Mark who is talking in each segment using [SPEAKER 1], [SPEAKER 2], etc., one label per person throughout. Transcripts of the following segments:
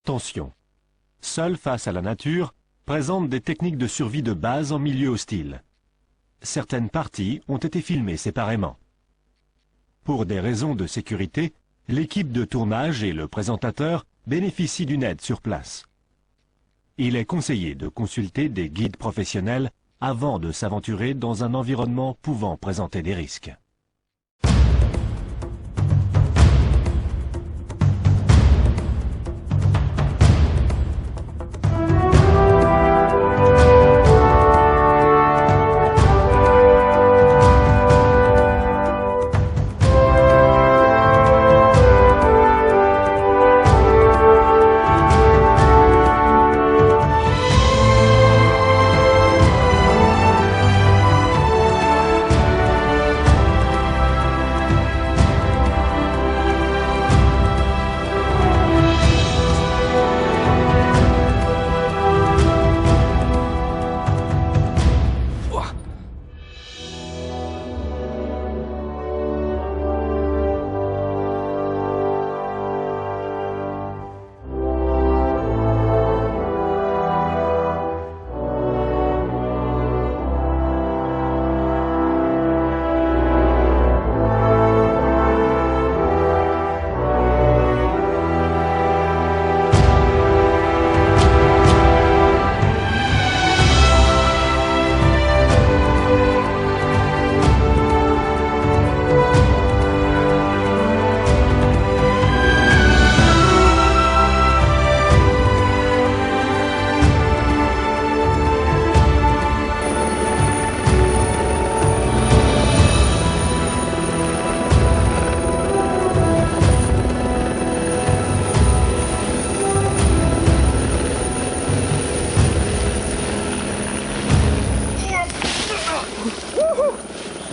[SPEAKER 1] Tension. Seul face à la nature, présente des techniques de survie de base en milieu hostile. Certaines parties ont été filmées séparément. Pour des raisons de sécurité, l'équipe de tournage et le présentateur bénéficient d'une aide sur place. Il est conseillé de consulter des guides professionnels avant de s'aventurer dans un environnement pouvant présenter des risques.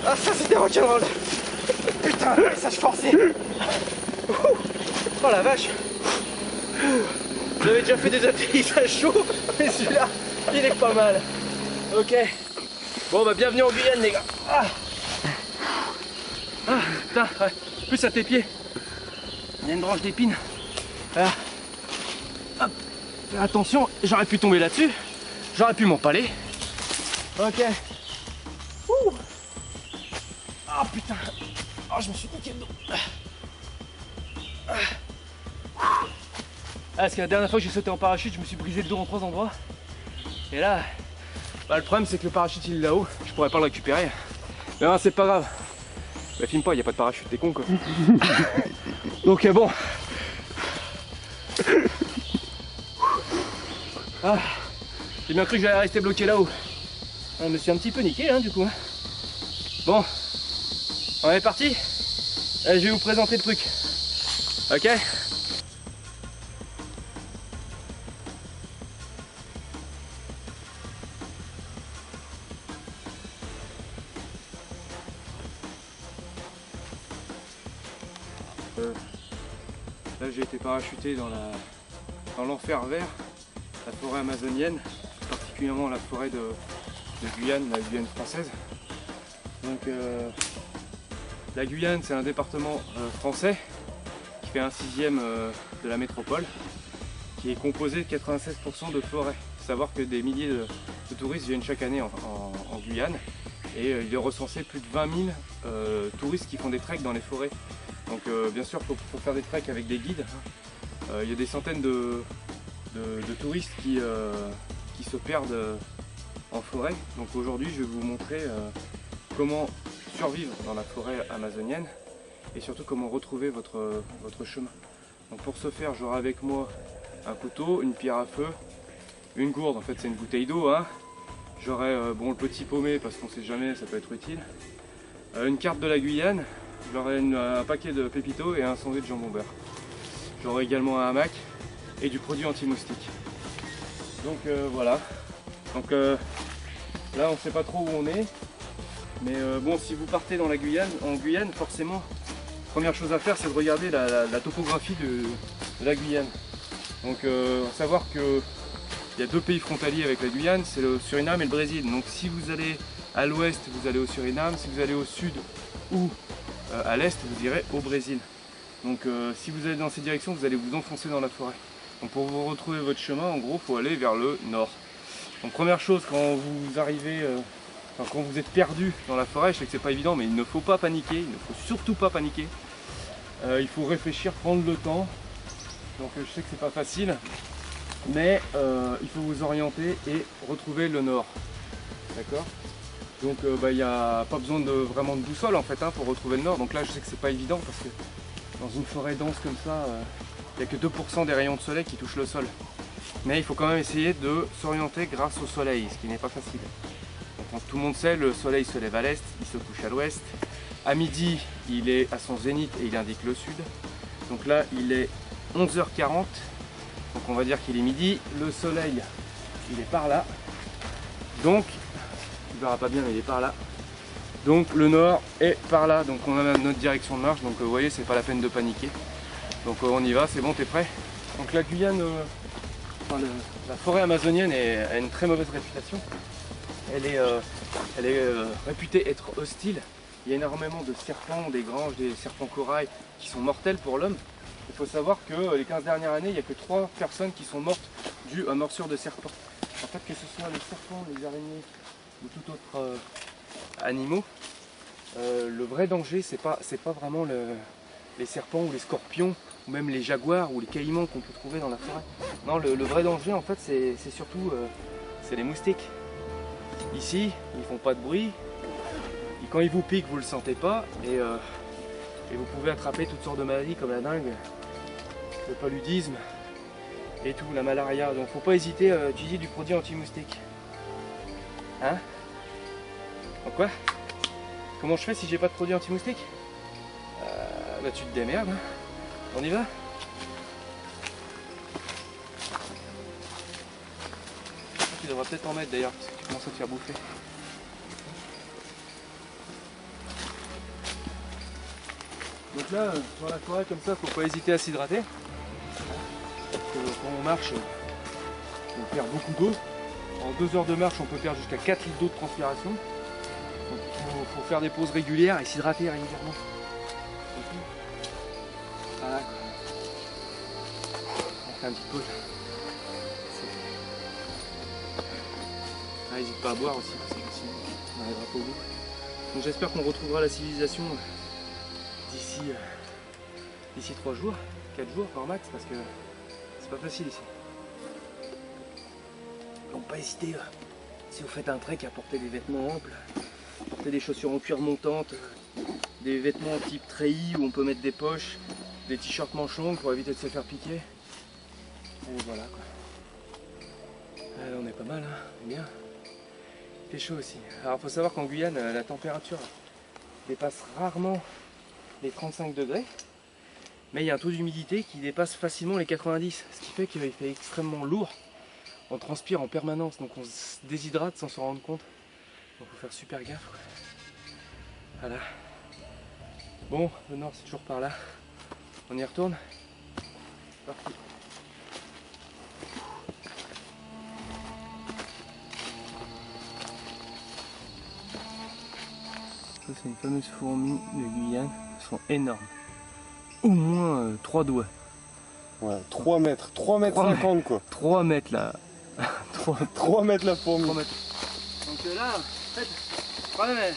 [SPEAKER 2] Ah, ça c'était rock'n'roll. Putain, message forcé. Oh la vache. J'avais déjà fait des atterrissages chauds, mais celui-là, il est pas mal. Ok. Bon bah bienvenue en Guyane les gars. Putain, ouais. Plus à tes pieds. Il y a une branche d'épines. Hop. Fais attention, j'aurais pu tomber là-dessus. J'aurais pu m'empaler. Ok. Ah putain. Oh, je me suis niqué le dos. Parce que la dernière fois que j'ai sauté en parachute, je me suis brisé le dos en 3 endroits. Et là, bah, le problème c'est que le parachute il est là-haut, je pourrais pas le récupérer. Mais non, c'est pas grave. Bah filme pas, il n'y a pas de parachute, t'es con quoi. Donc bon. Ah, j'ai bien cru que j'allais rester bloqué là-haut. Je me suis un petit peu niqué hein, du coup. Bon, on est parti. Allez, je vais vous présenter le truc. Ok? Là j'ai été parachuté dans l'enfer vert, la forêt amazonienne, particulièrement la forêt de Guyane, la Guyane française. Donc la Guyane c'est un département français qui fait un 6e de la métropole, qui est composé de 96% de forêt. Il faut savoir que des milliers de touristes viennent chaque année en Guyane et il est recensé plus de 20 000 touristes qui font des treks dans les forêts. Donc bien sûr il faut faire des treks avec des guides. Il y a des centaines de touristes qui se perdent en forêt. Donc aujourd'hui je vais vous montrer comment survivre dans la forêt amazonienne et surtout comment retrouver votre chemin. Donc pour ce faire j'aurai avec moi un couteau, une pierre à feu, une gourde, en fait c'est une bouteille d'eau. Hein. J'aurai bon, le petit paumé parce qu'on sait jamais, ça peut être utile. Une carte de la Guyane. J'aurai un paquet de pépitos et un sandwich de jambon beurre. J'aurai également un hamac et du produit anti-moustique. Donc voilà. Donc là on ne sait pas trop où on est. Mais bon, si vous partez dans la Guyane, en Guyane, forcément, première chose à faire c'est de regarder la topographie de la Guyane. Donc savoir que il y a 2 pays frontaliers avec la Guyane, c'est le Suriname et le Brésil. Donc si vous allez à l'ouest, vous allez au Suriname. Si vous allez au sud ou à l'est, vous irez au Brésil. Donc si vous allez dans ces directions, vous allez vous enfoncer dans la forêt. Donc pour vous retrouver votre chemin, en gros, il faut aller vers le nord. Donc première chose, quand vous arrivez, quand vous êtes perdu dans la forêt, je sais que c'est pas évident, mais il ne faut pas paniquer, il ne faut surtout pas paniquer. Il faut réfléchir, prendre le temps. Donc je sais que c'est pas facile, mais il faut vous orienter et retrouver le nord. D'accord? Donc il n'y a pas besoin de vraiment de boussole en fait pour retrouver le nord. Donc là je sais que c'est pas évident parce que dans une forêt dense comme ça, il n'y a que 2% des rayons de soleil qui touchent le sol. Mais il faut quand même essayer de s'orienter grâce au soleil, ce qui n'est pas facile. Donc, tout le monde sait, le soleil se lève à l'est, il se couche à l'ouest. À midi, il est à son zénith et il indique le sud. Donc là, il est 11h40. Donc on va dire qu'il est midi. Le soleil, il est par là. Donc, il ne verra pas bien, mais il est par là. Donc le nord est par là. Donc on a notre direction de marche. Donc vous voyez, c'est pas la peine de paniquer. Donc on y va, c'est bon, t'es prêt? Donc la Guyane, la forêt amazonienne a une très mauvaise réputation. Elle est réputée être hostile. Il y a énormément de serpents, des granges, des serpents corail qui sont mortels pour l'homme. Il faut savoir que les 15 dernières années, il n'y a que 3 personnes qui sont mortes dues à morsure de serpents. En fait, que ce soit les serpents, les araignées ou tout autre animaux, le vrai danger, c'est pas vraiment les serpents ou les scorpions, ou même les jaguars ou les caïmans qu'on peut trouver dans la forêt. Non, le vrai danger, en fait, c'est surtout c'est les moustiques. Ici, ils font pas de bruit. Et quand ils vous piquent, vous le sentez pas. Et vous pouvez attraper toutes sortes de maladies comme la dengue, le paludisme et tout, la malaria. Donc faut pas hésiter à utiliser du produit anti-moustique. Hein? Donc quoi? Comment je fais si j'ai pas de produit anti-moustique? Bah tu te démerdes. Hein. On y va? Tu devrais peut-être en mettre d'ailleurs, parce que tu commences à te faire bouffer. Donc là, dans la forêt comme ça, faut pas hésiter à s'hydrater. Parce que quand on marche, on perd beaucoup d'eau. En 2 heures de marche, on peut perdre jusqu'à 4 litres d'eau de transpiration. Donc il faut faire des pauses régulières et s'hydrater régulièrement. Voilà. On fait une petite pause. N'hésite pas à boire aussi, parce que sinon on n'arrivera pas au bout. Donc j'espère qu'on retrouvera la civilisation d'ici 3 jours, 4 jours par max, parce que c'est pas facile ici. Donc pas hésiter, si vous faites un trek, à porter des vêtements amples, porter des chaussures en cuir montantes, des vêtements type treillis où on peut mettre des poches, des t-shirts manches longues pour éviter de se faire piquer. Et voilà quoi. On est pas mal, hein, on est bien. Il fait chaud aussi. Alors il faut savoir qu'en Guyane, la température dépasse rarement les 35 degrés, mais il y a un taux d'humidité qui dépasse facilement les 90, ce qui fait qu'il fait extrêmement lourd. On transpire en permanence, donc on se déshydrate sans s'en rendre compte. Donc il faut faire super gaffe. Voilà. Bon, le nord c'est toujours par là. On y retourne. Parti. Ça c'est une fameuse fourmi de Guyane. Elles sont énormes. Au moins 3 doigts.
[SPEAKER 3] Ouais, 3 mètres, 3 mètres 50 quoi.
[SPEAKER 2] 3 mètres là.
[SPEAKER 3] 3 mètres la fourmi.
[SPEAKER 2] 3 mètres. Donc là, en fait, le problème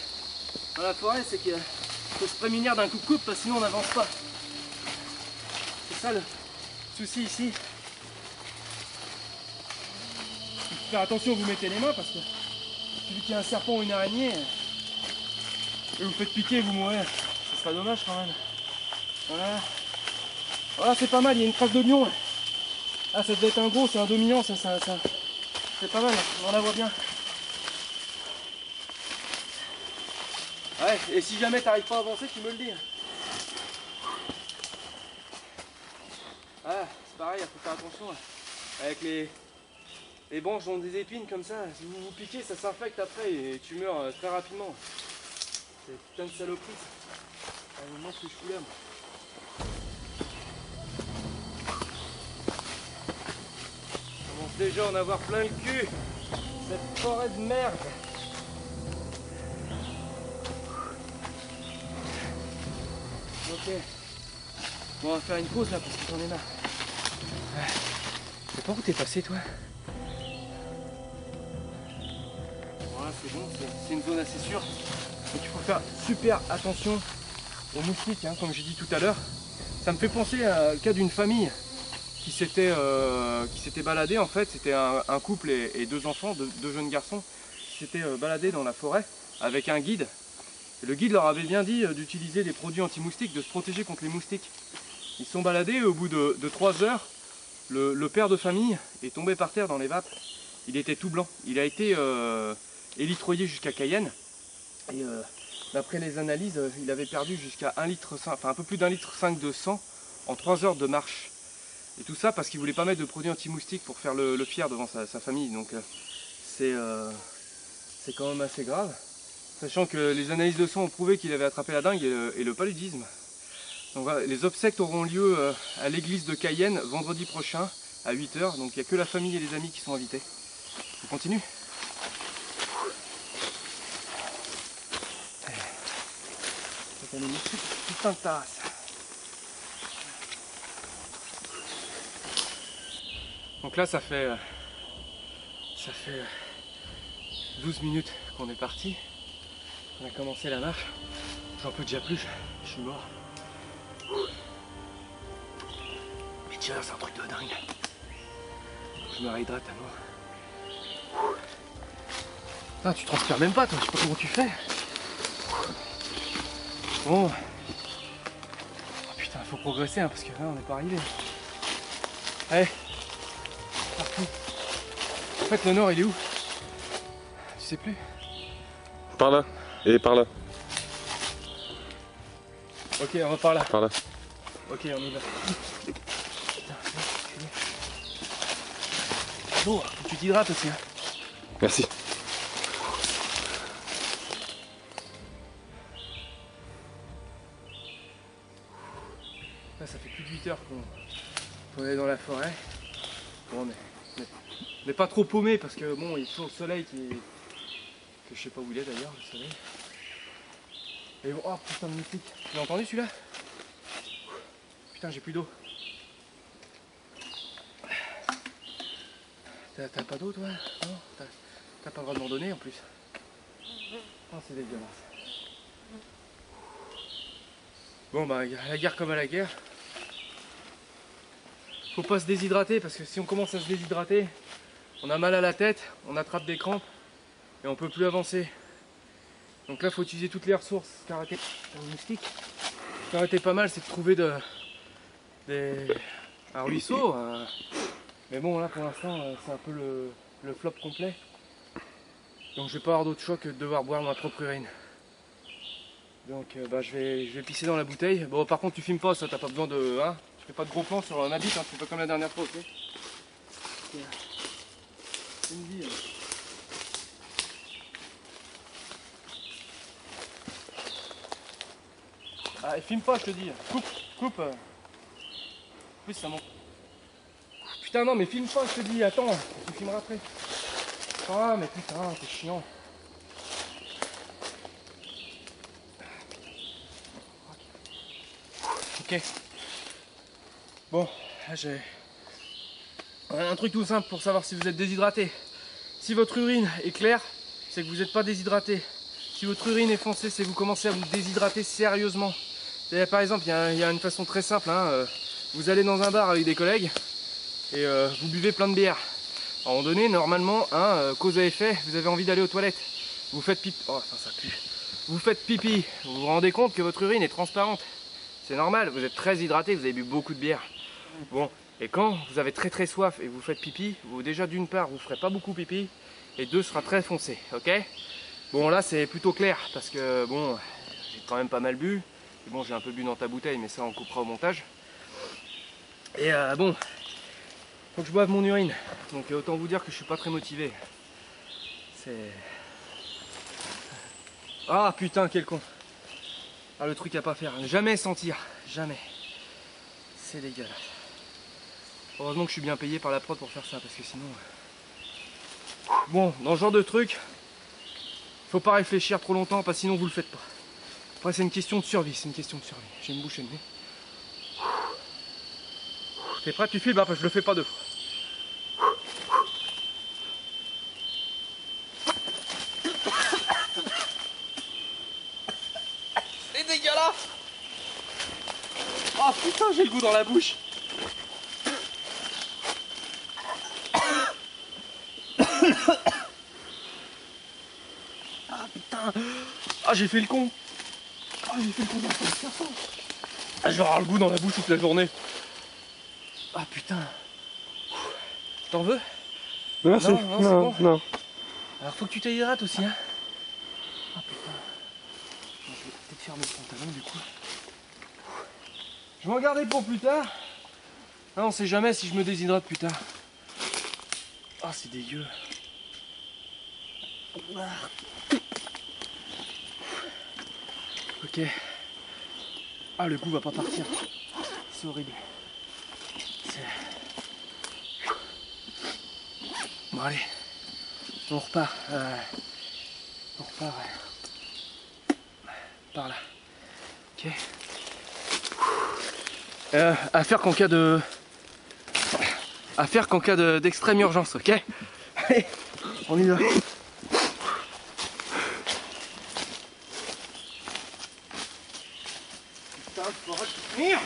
[SPEAKER 2] dans la forêt, c'est qu'il faut se prémunir d'un coup de coupe, parce que sinon on n'avance pas. C'est ça le souci ici. Il faut faire attention où vous mettez les mains, parce que vu qu'il y a un serpent ou une araignée, et vous faites piquer, vous mourrez. Ce serait dommage quand même. Voilà. Voilà, c'est pas mal, il y a une trace de lion. Ah, ça devait être un gros, c'est un dominant, ça. C'est pas mal, on la voit bien. Ouais, et si jamais t'arrives pas à avancer, tu me le dis. Ah, c'est pareil, il faut faire attention. Avec les branches ont des épines comme ça, si vous vous piquez, ça s'infecte après et tu meurs très rapidement. C'est putain de saloperie. Ah, il manque ce que je fous là, moi. Je commence déjà à en avoir plein le cul. Cette forêt de merde. Ok. Bon, on va faire une pause là parce que j'en ai marre. Par où t'es passé toi? Voilà, c'est bon, c'est une zone assez sûre. Donc il faut faire super attention aux moustiques, hein, comme j'ai dit tout à l'heure. Ça me fait penser au cas d'une famille qui s'était baladée en fait. C'était un couple et deux enfants, deux jeunes garçons qui s'étaient baladés dans la forêt avec un guide. Et le guide leur avait bien dit d'utiliser des produits anti-moustiques, de se protéger contre les moustiques. Ils se sont baladés et au bout de 3 heures, le père de famille est tombé par terre dans les vapes. Il était tout blanc. Il a été élitroyé jusqu'à Cayenne. Et d'après les analyses, il avait perdu jusqu'à 1,5 litre, enfin un peu plus d'1,5 litre de sang en 3 heures de marche. Et tout ça parce qu'il voulait pas mettre de produits anti-moustiques pour faire le fier devant sa famille. Donc c'est quand même assez grave. Sachant que les analyses de sang ont prouvé qu'il avait attrapé la dengue et le paludisme. Donc voilà, les obsèques auront lieu à l'église de Cayenne vendredi prochain à 8 h. Donc il n'y a que la famille et les amis qui sont invités. On continue. Putain de tasse. Donc là ça fait 12 minutes qu'on est parti. On a commencé la marche. J'en peux déjà plus, je suis mort. Mais tiens, c'est un truc de dingue. Je me réhydrate à mort. Putain, tu transpires même pas toi, je sais pas comment tu fais. Bon. Oh putain, il faut progresser hein, parce que là on n'est pas arrivé. Allez. Partout. En fait le nord il est où? Tu sais plus?
[SPEAKER 3] Par là. Et par là.
[SPEAKER 2] Ok, on va par là.
[SPEAKER 3] Par là.
[SPEAKER 2] Ok, on y va. Bon, tu t'hydrates aussi. Hein.
[SPEAKER 3] Merci.
[SPEAKER 2] Là, ça fait plus de 8 heures qu'on est dans la forêt. Bon, on n'est pas trop paumé parce que bon, il y a toujours le soleil que je sais pas où il est d'ailleurs, le soleil. Et bon, oh putain de moustique. Tu l'as entendu celui-là? Putain, j'ai plus d'eau. T'as pas d'eau toi? Non? T'as pas le droit de m'en donner en plus. Oh, c'est dégueulasse. Bon bah, à la guerre comme à la guerre. Faut pas se déshydrater parce que si on commence à se déshydrater, on a mal à la tête, on attrape des crampes et on peut plus avancer. Donc là, faut utiliser toutes les ressources. Ce qui a arrêté pas mal, c'est de trouver un ruisseau. Mais bon, là pour l'instant, c'est un peu le flop complet. Donc je vais pas avoir d'autre choix que de devoir boire ma propre urine. Donc bah, je vais pisser dans la bouteille. Bon, par contre, tu filmes pas, ça, t'as pas besoin de. Hein, tu fais pas de gros plans sur ma bite, hein, tu fais pas comme la dernière fois, ok? C'est une vie. Ah, et filme pas, je te dis. Coupe. En plus, ça monte. Putain, non, mais filme pas, je te dis. Attends, tu filmeras après. Ah, mais putain, c'est chiant. Ok. Bon, là j'ai un truc tout simple pour savoir si vous êtes déshydraté. Si votre urine est claire, c'est que vous n'êtes pas déshydraté. Si votre urine est foncée, c'est que vous commencez à vous déshydrater sérieusement. Par exemple, il y a une façon très simple. Hein, vous allez dans un bar avec des collègues et vous buvez plein de bière. À un moment donné, normalement, hein, cause à effet, vous avez envie d'aller aux toilettes. Vous faites pipi. Oh, ça pue. Vous faites pipi. Vous vous rendez compte que votre urine est transparente. C'est normal, vous êtes très hydraté, vous avez bu beaucoup de bière. Bon, et quand vous avez très soif et vous faites pipi, déjà d'une part, vous ferez pas beaucoup pipi, et deux, sera très foncé, ok? Bon, là, c'est plutôt clair, parce que, bon, j'ai quand même pas mal bu. Et bon, j'ai un peu bu dans ta bouteille, mais ça, on coupera au montage. Et bon, faut que je boive mon urine. Donc, autant vous dire que je suis pas très motivé. C'est... Ah, putain, quel con. Ah, le truc à pas faire, jamais sentir, jamais. C'est dégueulasse. Heureusement que je suis bien payé par la prod pour faire ça, parce que sinon... Bon, dans ce genre de truc, faut pas réfléchir trop longtemps, parce que sinon vous le faites pas. Après c'est une question de survie, J'ai une bouchée de nez. T'es prêt, tu filmes? Bah, je le fais pas deux fois. j'ai le goût dans la bouche. Ah putain. Ah j'ai fait le con. Ah j'ai fait le con dans le carton. Ah je vais avoir le goût dans la bouche toute la journée. Ah putain. T'en veux?
[SPEAKER 3] Merci.
[SPEAKER 2] Non, c'est bon.
[SPEAKER 3] Non.
[SPEAKER 2] Alors faut que tu t'hydrates aussi hein. Ah putain. Je vais peut-être fermer le pantalon du coup. Je vais en garder pour plus tard. Ah, on sait jamais si je me déshydrate plus tard. Ah c'est dégueu. Ok. Ah le goût va pas partir. C'est horrible. Bon allez. On repart. On repart. Par là. Ok. À faire qu'en cas de. D'extrême urgence, ok? Allez, on y va. Putain, faut retenir.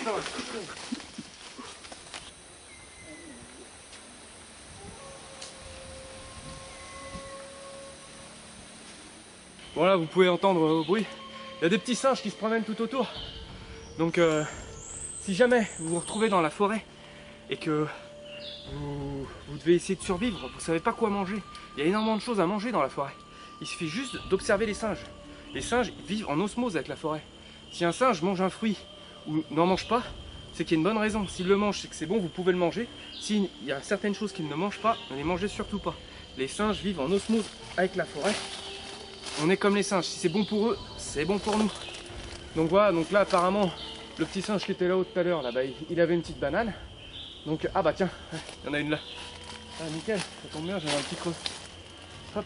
[SPEAKER 2] Bon là, vous pouvez entendre au bruit. Il y a des petits singes qui se promènent tout autour. Donc si jamais vous vous retrouvez dans la forêt et que vous devez essayer de survivre, vous savez pas quoi manger. Il y a énormément de choses à manger dans la forêt. Il suffit juste d'observer les singes. Les singes vivent en osmose avec la forêt. Si un singe mange un fruit ou n'en mange pas, c'est qu'il y a une bonne raison. S'il le mange, c'est que c'est bon, vous pouvez le manger. S'il y a certaines choses qu'il ne mange pas, ne les mangez surtout pas. Les singes vivent en osmose avec la forêt. On est comme les singes. Si c'est bon pour eux, c'est bon pour nous. Donc voilà, donc là apparemment, le petit singe qui était là-haut tout à l'heure, là, bah, il avait une petite banane. Donc, ah bah tiens, il y en a une là. Ah nickel, ça tombe bien, j'avais un petit creux. Hop,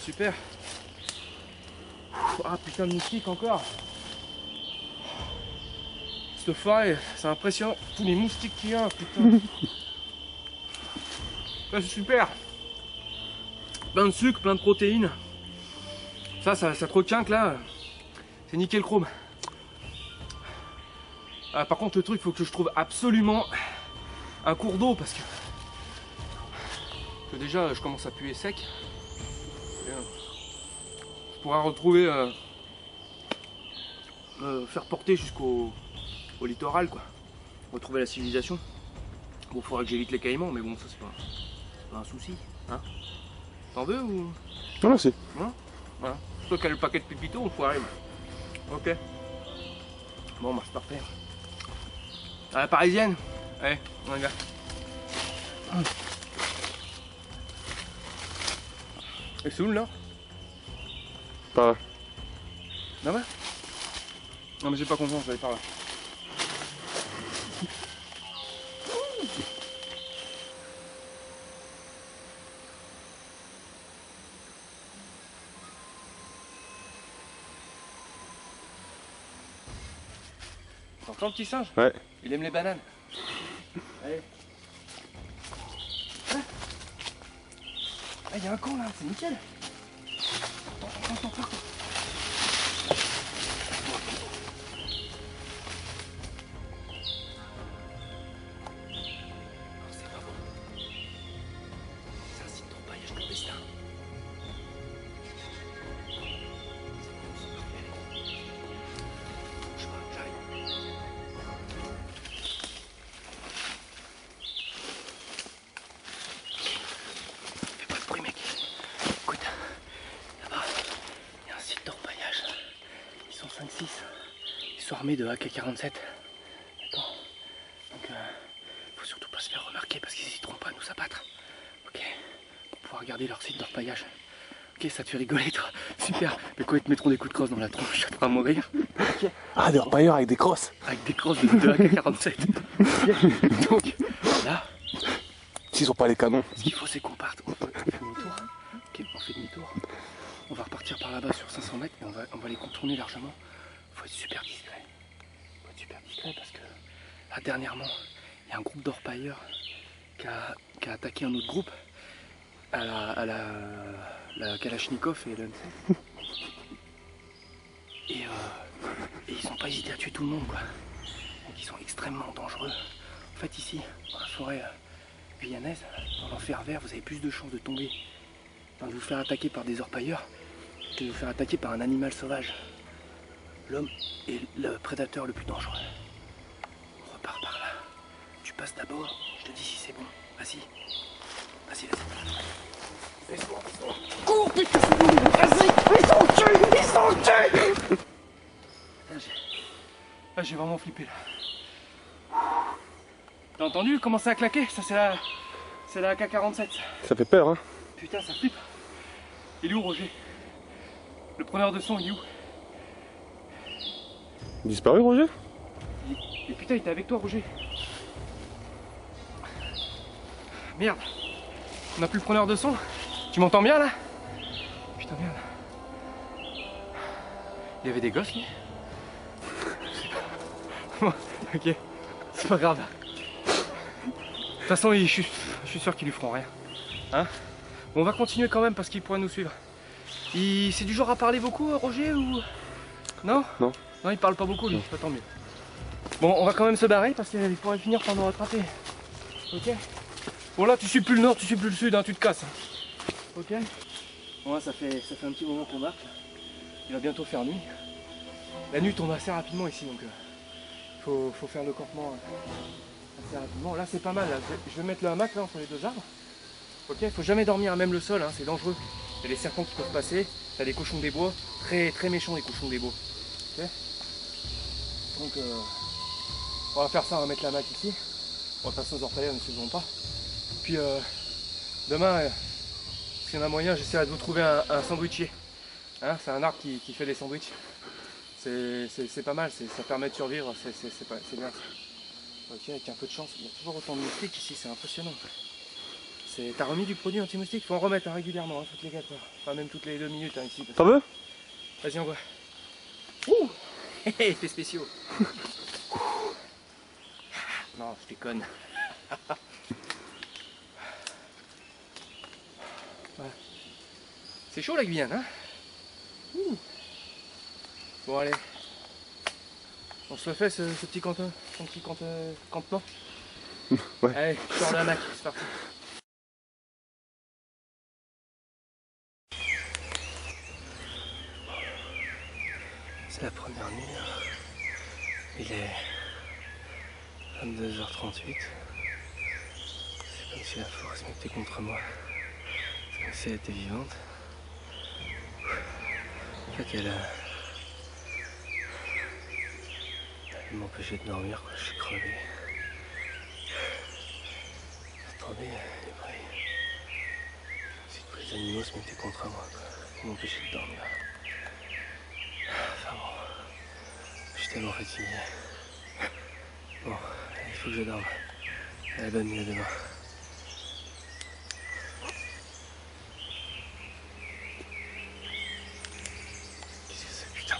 [SPEAKER 2] super. Ah putain de moustique encore. Cette forêt, c'est impressionnant. Tous les moustiques qu'il y a, putain. C'est super. Plein de sucre, plein de protéines. Ça te retient que là, c'est nickel chrome. Ah, par contre le truc, il faut que je trouve absolument un cours d'eau parce que déjà je commence à puer sec. Et, je pourrais retrouver me faire porter jusqu'au littoral quoi. Retrouver la civilisation. Bon, il faudra que j'évite les caïmans, mais bon ça c'est pas un souci. Hein, t'en veux ou?
[SPEAKER 3] Non, merci.
[SPEAKER 2] Hein, voilà. Toi qui as le paquet de pépito, on pourrait arriver. Ok. Bon bah c'est parfait. À la parisienne. Allez, on y va. Et c'est où là?
[SPEAKER 3] Par là.
[SPEAKER 2] Là-bas? Non mais j'ai pas confiance, j'allais par là. T'entends le petit singe?
[SPEAKER 3] Ouais.
[SPEAKER 2] Il aime les bananes. Allez. Ah, il y a un camp là, c'est nickel. Attends. C'est pas bon. C'est un site d'orpaillage clandestin. Je vois, j'arrive. Fais pas de bruit mec. Écoute, là-bas, il y a un site d'orpaillage. Ils sont 5-6. Ils sont armés de AK-47. D'accord. Donc faut surtout pas se faire remarquer parce qu'ils n'hésiteront pas à nous abattre. Ok. Pour pouvoir regarder leur site d'orpaillage. Ok, ça te fait rigoler toi. Super. Mais quand ils te mettront des coups de crosse dans la tronche, tu vas mourir. Ok.
[SPEAKER 3] Ah, des repailleurs avec des crosses.
[SPEAKER 2] Avec des crosses de AK-47. Ok. Donc là,
[SPEAKER 3] S'ils ont pas les canons.
[SPEAKER 2] ce qu'il faut c'est qu'on parte. On fait demi-tour. Ok, on fait demi-tour. On va repartir par là-bas sur 500 mètres et on va les contourner largement. Faut être super discret. Faut être super discret parce que là dernièrement, il y a un groupe d'orpailleurs qui a attaqué un autre groupe à la Kalachnikov et l'ANC. Et ils n'ont pas hésité à tuer tout le monde quoi. qui sont extrêmement dangereux. En fait ici, dans la forêt guyanaise, dans l'enfer vert, vous avez plus de chances de tomber, de vous faire attaquer par des orpailleurs que de vous faire attaquer par un animal sauvage. L'homme est le prédateur le plus dangereux. On repart par là. Tu passes d'abord, je te dis si c'est bon. Vas-y. Vas-y, vas-y. Laisse-moi. Cours, putain, c'est bon. Vas-y, ils sont tués. Ils sont tués. Là, j'ai vraiment flippé là. T'as entendu commencer à claquer? Ça c'est la AK-47.
[SPEAKER 3] Ça fait peur, hein.
[SPEAKER 2] Putain, ça flippe. Il est où, Roger? Le preneur de son, il est où?
[SPEAKER 3] Disparu, Roger?
[SPEAKER 2] Et putain, il était avec toi, Roger. Merde. On n'a plus le preneur de son. Tu m'entends bien là? Putain, merde. Il y avait des gosses, lui? Bon, ok, c'est pas grave. De toute façon, je suis sûr qu'ils lui feront rien. Hein? Bon, on va continuer quand même parce qu'il pourrait nous suivre. C'est du genre à parler beaucoup, Roger, ou... Non?
[SPEAKER 3] Non.
[SPEAKER 2] Non, il parle pas beaucoup, lui, pas tant mieux. Bon, on va quand même se barrer parce qu'il pourrait finir par nous rattraper. Ok? Bon, là, tu suis plus le nord, tu suis plus le sud, hein, tu te casses. Ok? Bon, là, ça fait un petit moment qu'on marche. Il va bientôt faire nuit. La nuit tombe assez rapidement ici, donc faut faire le campement assez rapidement. Là, c'est pas mal. Là. Je vais mettre le hamac là entre les deux arbres. Ok? Faut jamais dormir à même le sol, hein, c'est dangereux. Il y a des serpents qui peuvent passer. T'as des cochons des bois, très méchants les cochons des bois. Ok? Donc, on va faire ça, on va mettre le hamac ici. On va passer aux orpailleurs, ne suivront pas. Puis demain, s'il y en a moyen, j'essaierai de vous trouver un sandwichier. Hein, c'est un arbre qui fait des sandwichs. C'est pas mal, ça permet de survivre, c'est bien ça. Ok, avec un peu de chance, il y a toujours autant de moustiques ici, c'est impressionnant. T'as remis du produit anti-moustique, faut en remettre hein, régulièrement, hein, toutes les 4 heures. Enfin même toutes les 2 minutes hein, ici.
[SPEAKER 3] T'en veux?
[SPEAKER 2] Vas-y, on voit. Ouh. Effets spéciaux. Non, je déconne. Ouais. C'est chaud la Guyane, hein? Ouh. Bon allez, on se refait ce petit campement.
[SPEAKER 3] Ouais.
[SPEAKER 2] Allez, sors le hamac, c'est parti. C'est la première nuit, il est 22h38. C'est comme si la forêt se mettait contre moi, c'est comme si elle était vivante. En fait, elle m'empêchait de dormir, quoi. Je suis crevé. Attendez, les bruits. Si tous les animaux se mettaient contre moi, quoi. Ils m'empêchaient de dormir. Enfin bon, je suis tellement fatigué. Bon, il faut que je dorme. Allez, bonne nuit, à demain. Qu'est-ce que c'est, putain?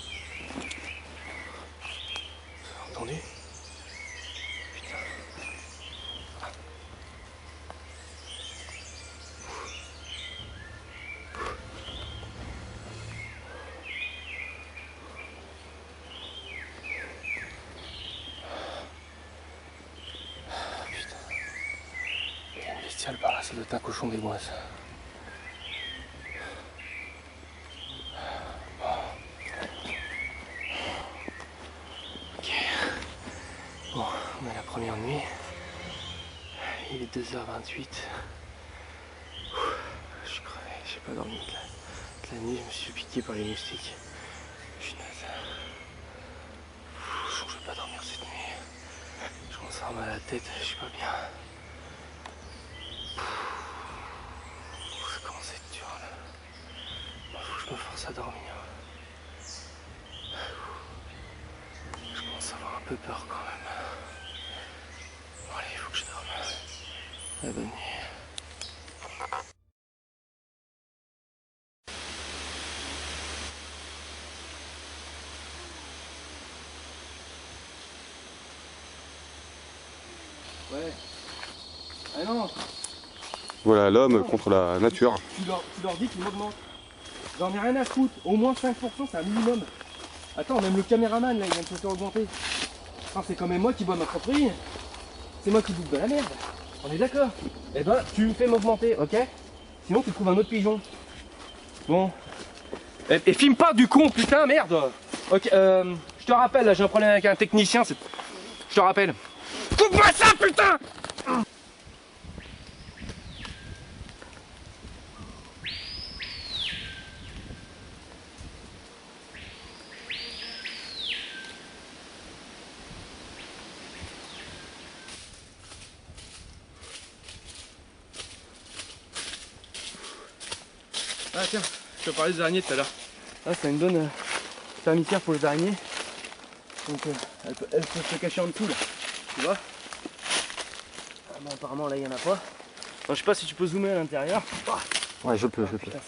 [SPEAKER 2] Entendu? Putain. Putain. Il y a une bestiale par là, ça doit être un cochon des bois, ça. Bon, on a la première nuit, il est 2h28, je suis crevé, j'ai pas dormi toute la nuit, je me suis piqué par les moustiques, je suis naze. Je sens que je vais pas dormir cette nuit, je commence à avoir mal à la tête, je suis pas bien. Ça commence à être dur là, faut que je me force à dormir. Je commence à avoir un peu peur quand même. Bon allez, il faut que je dorme. La bonne nuit. Ouais. Ah non.
[SPEAKER 3] Voilà l'homme contre la nature.
[SPEAKER 2] Tu leur dis qu'ils m'augmentent. J'en ai rien à foutre. Au moins 5%, c'est un minimum. Attends, même le caméraman là, il vient de se faire augmenter. Alors, c'est quand même moi qui bois ma propre urine. C'est moi qui bouffe de la merde. On est d'accord? Eh ben, tu me fais m'augmenter, ok? Sinon, tu trouves un autre pigeon. Bon. Et filme pas du con, putain, merde. Ok, je te rappelle, là, j'ai un problème avec un technicien. Je te rappelle. Coupe-moi ça, putain! Ah tiens, je te parlais des araignées tout à l'heure. Là c'est une bonne thermitière pour les araignées. Donc elle peut se cacher en dessous là. Tu vois? Ah, bon, apparemment là il n'y en a pas. Bon, je sais pas si tu peux zoomer à l'intérieur. Oh,
[SPEAKER 3] Ouais, je peux.
[SPEAKER 2] putain,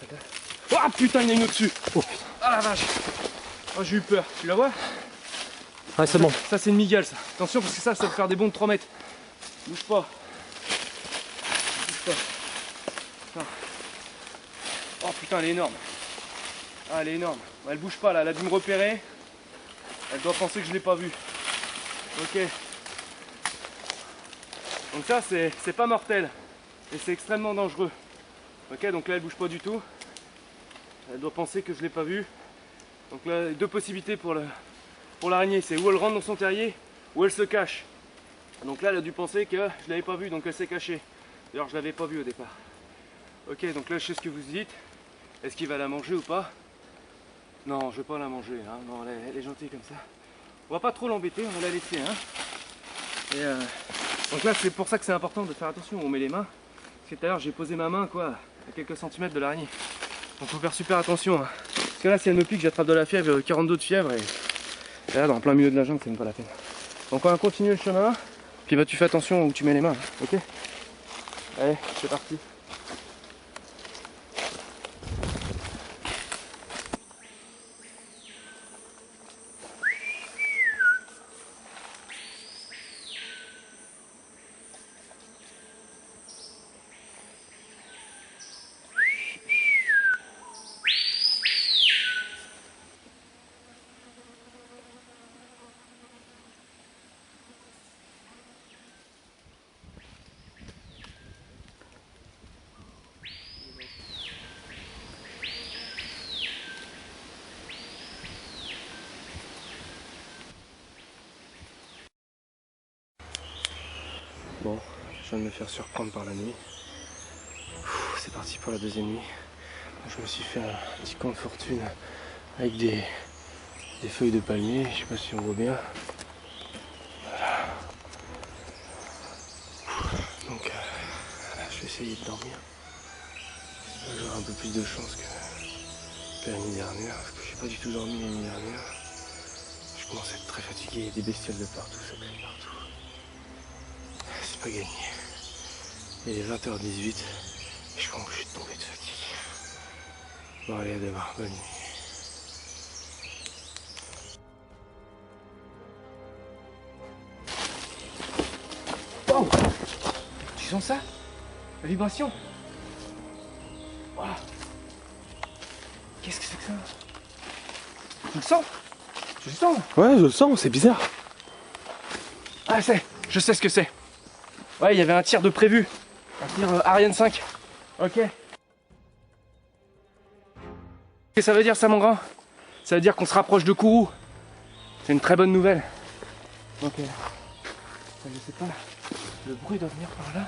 [SPEAKER 2] oh putain, il y en a une au-dessus.
[SPEAKER 3] Oh putain.
[SPEAKER 2] Ah la vache. Oh, j'ai eu peur. Tu la vois?
[SPEAKER 3] Ouais, c'est bon.
[SPEAKER 2] Ça c'est une migale ça. Attention parce que ça peut faire des bonds de 3 mètres. Bouge pas. Bouge pas. Non. Oh putain, elle est énorme. Ah, elle est énorme. Elle bouge pas là, elle a dû me repérer. Elle doit penser que je l'ai pas vue. Ok. Donc ça c'est pas mortel. Et c'est extrêmement dangereux. Ok, donc là elle bouge pas du tout. Elle doit penser que je l'ai pas vue. Donc là, deux possibilités pour l'araignée, c'est où elle rentre dans son terrier, ou elle se cache. Donc là elle a dû penser que je l'avais pas vue, donc elle s'est cachée. D'ailleurs je l'avais pas vue au départ. Ok, donc là je sais ce que vous dites. Est-ce qu'il va la manger ou pas? Non, je vais pas la manger, hein. Non, elle est gentille comme ça. On va pas trop l'embêter, on va la laisser, hein. Et donc là c'est pour ça que c'est important de faire attention où on met les mains. Parce que tout à l'heure j'ai posé ma main quoi, à quelques centimètres de l'araignée. Donc faut faire super attention, hein. Parce que là si elle me pique, j'attrape de la fièvre, 42 de fièvre et là dans plein milieu de la jungle c'est même pas la peine. Donc on va continuer le chemin, puis bah tu fais attention où tu mets les mains, ok? Allez, c'est parti. Bon, je viens de me faire surprendre par la nuit. C'est parti pour la deuxième nuit. Je me suis fait un petit camp de fortune avec des feuilles de palmier. Je sais pas si on voit bien. Voilà. Donc je vais essayer de dormir. J'aurai un peu plus de chance que la nuit dernière, parce que j'ai pas du tout dormi la nuit dernière. Je commence à être très fatigué, il y a des bestioles de partout, ça crie partout. C'est pas gagné. Il est 20h18 et je crois que je suis tombé de fatigue. Bon allez, à demain, bonne nuit. Oh, tu sens ça? La vibration? Oh. Qu'est-ce que c'est que ça? Tu le sens? Tu le sens?
[SPEAKER 3] Ouais, je le sens, c'est bizarre.
[SPEAKER 2] Ah je sais ce que c'est. Ouais, il y avait un tir de prévu. Un tir Ariane 5. Ok. Qu'est-ce que ça veut dire ça mon grand? Ça veut dire qu'on se rapproche de Kourou. C'est une très bonne nouvelle. Ok. Je sais pas. Le bruit doit venir par là.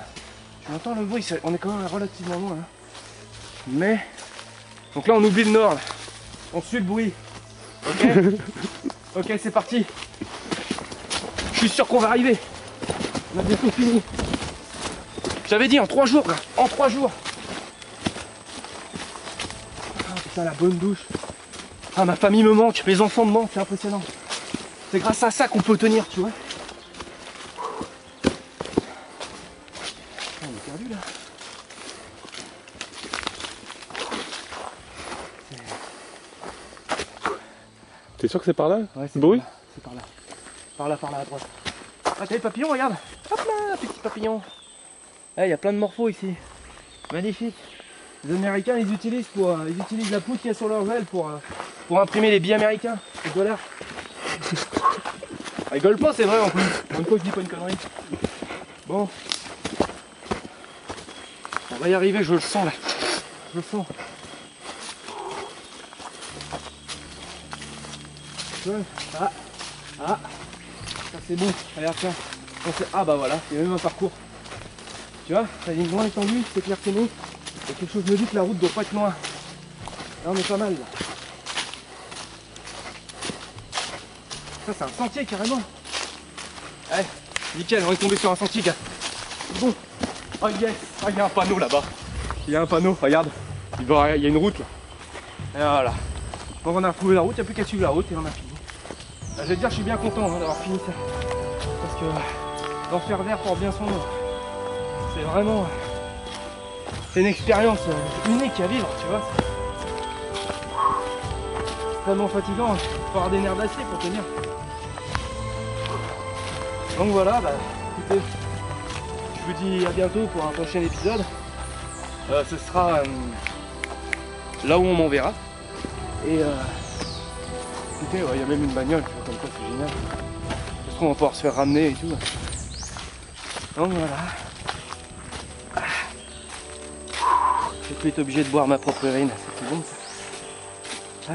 [SPEAKER 2] Tu entends le bruit, on est quand même relativement loin. Hein. Mais. Donc là on oublie le nord. Là. On suit le bruit. Ok. Ok, c'est parti. Je suis sûr qu'on va arriver. On a bientôt fini. J'avais dit en 3 jours, là. En 3 jours. Ah putain, la bonne douche. Ah, ma famille me manque, mes enfants me manquent, c'est impressionnant. C'est grâce à ça qu'on peut tenir, tu vois. Ah, on est perdu là.
[SPEAKER 3] T'es sûr que c'est par là?
[SPEAKER 2] Ouais, c'est
[SPEAKER 3] bruit?
[SPEAKER 2] C'est par là. Par là, à droite. Ah, t'as les papillons, regarde. Hop là, petit papillon. Il y a plein de morphos ici. Magnifique. Les Américains, ils utilisent la poudre qu'il y a sur leur gel pour imprimer les billets américains, les dollars. Rigole pas, c'est vrai en plus. Pour une fois que je dis pas une connerie. Bon. On va y arriver, je le sens là. Je le sens. Ah, ah, ça c'est bon. Regarde ça. Ah bah voilà, il y a même un parcours. Tu vois, la ligne loin étendue, c'est clair que non. Et quelque chose me dit que la route doit pas être loin. Là on est pas mal là. Ça c'est un sentier carrément. Allez, nickel, on est tombé sur un sentier gars. Bon. Oh yes. Ah il y a un panneau là-bas. Il y a un panneau, regarde. Il y a une route là. Et voilà. Donc on a retrouvé la route, il n'y a plus qu'à suivre la route et on a fini. Là, je vais te dire je suis bien content hein, d'avoir fini ça. Parce que l'enfer vert porte bien son nom. C'est vraiment. C'est une expérience unique à vivre, tu vois. C'est vraiment fatigant, il faut avoir des nerfs d'acier pour tenir. Donc voilà, bah écoutez, je vous dis à bientôt pour un prochain épisode. Ce sera là où on m'enverra. Et écoutez, il y a même une bagnole, tu vois, comme quoi c'est génial. Parce qu'on va pouvoir se faire ramener et tout. Donc voilà. J'ai plus été obligé de boire ma propre urine, c'est bon ça.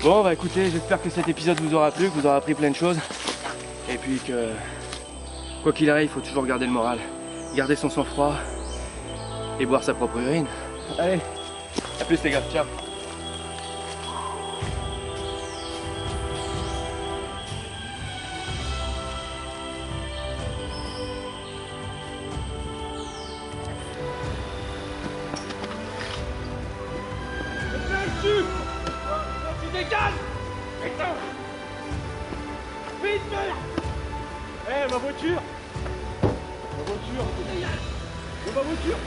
[SPEAKER 2] Bon bah écoutez, j'espère que cet épisode vous aura plu, que vous aurez appris plein de choses. Et puis que quoi qu'il arrive, il faut toujours garder le moral. Garder son sang-froid et boire sa propre urine. Allez, à plus les gars, ciao. Tu décales! Putain! Vite, merde! Eh, ma voiture! Ma voiture! Ma voiture!